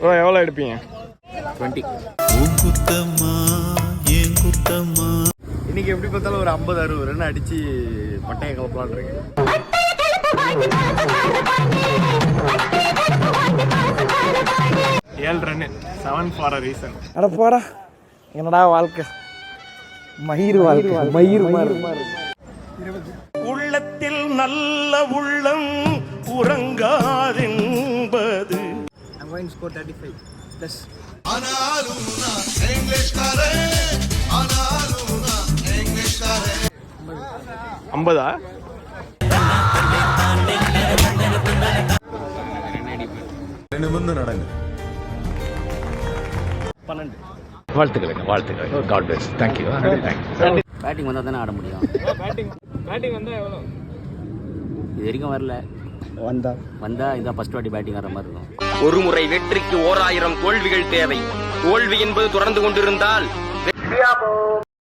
ஓ எவ்வளோ எடுப்பீங்க? 20. இன்னைக்கு எப்படி பார்த்தாலும் ஒரு 50-60 ரன் அடிச்சு பட்டையை கலப்பலான் இருக்கு. 7 ரன்னு 7 ஃபார் அ ரீசன். அட போடா, என்னடா வாழ்க்கை, மயிர் வாழ்க்கை, மயிர் மாதிரி. உள்ளத்தில் நல்ல உள்ளம் உறங்காதென்பது. I'm going to score 35 plus. ஐம்பதா? நிமிர்ந்து நடங்க. 12. வாழ்த்துக்கள். God plus. தேங்க்யூ. பேட்டிங் வந்தால் தானே ஆட முடியும். பேட்டிங் வந்தால் எவ்வளோ? இது வரைக்கும் வரல. வந்தா இதான் ஃபர்ஸ்ட் வாட்டி பேட்டிங் ஆடுற மாதிரி இருக்கும். ஒரு முறை வெற்றிக்கு 1000 தோல்விகள் தேவை. தோல்வி என்பது தொடர்ந்து கொண்டிருந்தால்